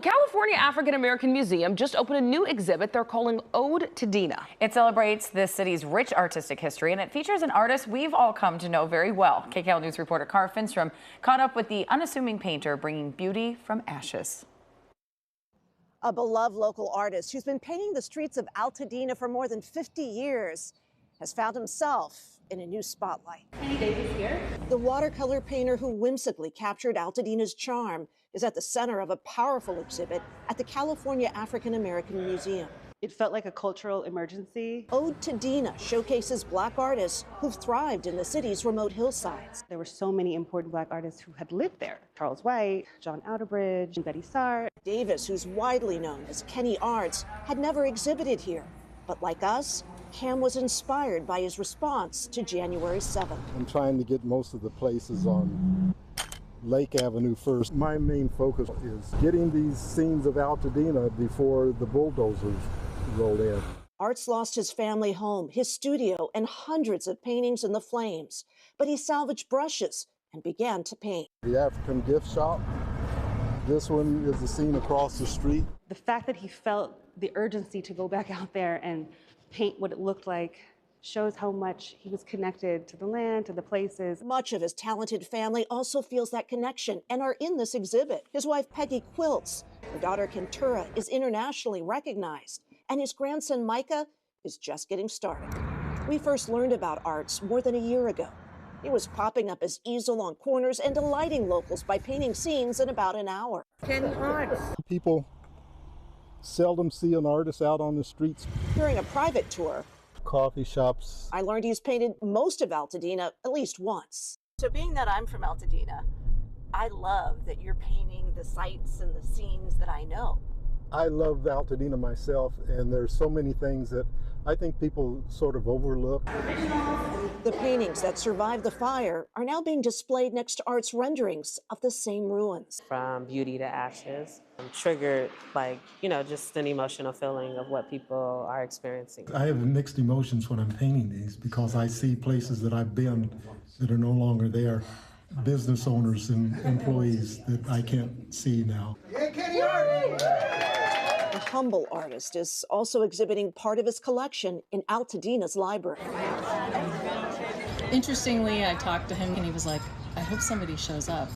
California African American Museum just opened a new exhibit they're calling Ode to Dena. It celebrates the city's rich artistic history, and it features an artist we've all come to know very well. KCAL News reporter Finnstrom caught up with the unassuming painter bringing beauty from ashes. A beloved local artist who's been painting the streets of Altadena for more than 50 years has found himself in a new spotlight. Keni Arts here. The watercolor painter who whimsically captured Altadena's charm is at the center of a powerful exhibit at the California African American Museum. It felt like a cultural emergency. Ode to Dena showcases Black artists who've thrived in the city's remote hillsides. There were so many important Black artists who had lived there. Charles White, John Outerbridge, and Betty Sart. Davis, who's widely known as Keni Arts, had never exhibited here. But like us, Cam was inspired by his response to January 7th. I'm trying to get most of the places on Lake Avenue first. My main focus is getting these scenes of Altadena before the bulldozers roll in. Arts lost his family home, his studio, and hundreds of paintings in the flames. But he salvaged brushes and began to paint. The African gift shop. This one is the scene across the street. The fact that he felt the urgency to go back out there and paint what it looked like shows how much he was connected to the land, to the places. Much of his talented family also feels that connection and are in this exhibit. His wife, Peggy, quilts. Her daughter, Kentura, is internationally recognized. And his grandson, Micah, is just getting started. We first learned about Arts more than a year ago. He was popping up his easel on corners and delighting locals by painting scenes in about an hour. Keni Arts. People seldom see an artist out on the streets. During a private tour, Coffee shops. I learned he's painted most of Altadena at least once. So being that I'm from Altadena, I love that you're painting the sights and the scenes that I know. I love Altadena myself, and there's so many things that I think people sort of overlook. The paintings that survived the fire are now being displayed next to Art's renderings of the same ruins. From beauty to ashes, triggered just an emotional feeling of what people are experiencing. I have mixed emotions when I'm painting these because I see places that I've been that are no longer there, business owners and employees that I can't see now. The humble artist is also exhibiting part of his collection in Altadena's library. Interestingly, I talked to him and he was like, I hope somebody shows up.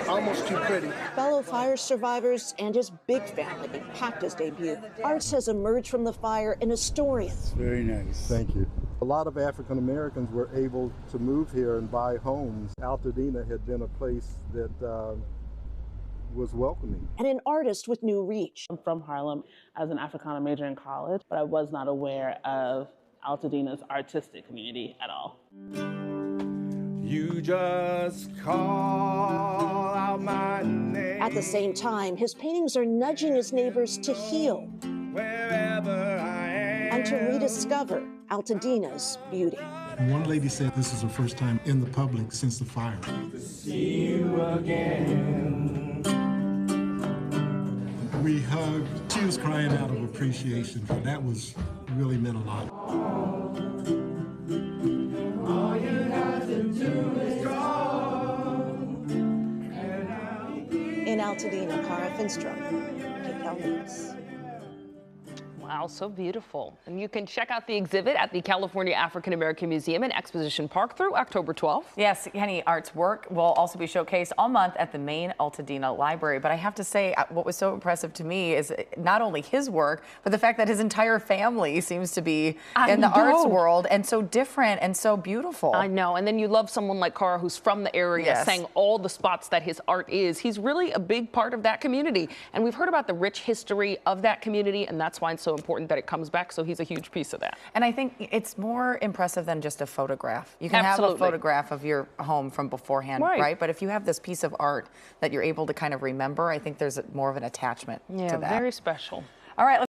Almost too pretty. Fellow fire survivors and his big family packed his debut. Arts has emerged from the fire an historian. Very nice. Thank you. A lot of African Americans were able to move here and buy homes. Altadena had been a place that was welcoming. And an artist with new reach. I'm from Harlem. I was an Africana major in college, but I was not aware of Altadena's artistic community at all. You just call out my name. At the same time, his paintings are nudging his neighbors to heal Wherever I am. and to rediscover Altadena's beauty. One lady said this is her first time in the public since the fire. See you again. We hugged. She was crying out of appreciation. That was really meant a lot. All you have to do is call. In Altadena, Finnstrom, KCAL News. Wow, so beautiful. And you can check out the exhibit at the California African American Museum in Exposition Park through October 12th. Yes, Keni Arts' work will also be showcased all month at the main Altadena Library. But I have to say, what was so impressive to me is not only his work, but the fact that his entire family seems to be in the arts world and so different and so beautiful. I know. And then you love someone like Cara, who's from the area, saying all the spots that his art is. He's really a big part of that community. And we've heard about the rich history of that community, and that's why it's so important that it comes back, so he's a huge piece of that. And I think it's more impressive than just a photograph. You can have a photograph of your home from beforehand, right? But if you have this piece of art that you're able to kind of remember, I think there's more of an attachment to that. Yeah, very special. All right.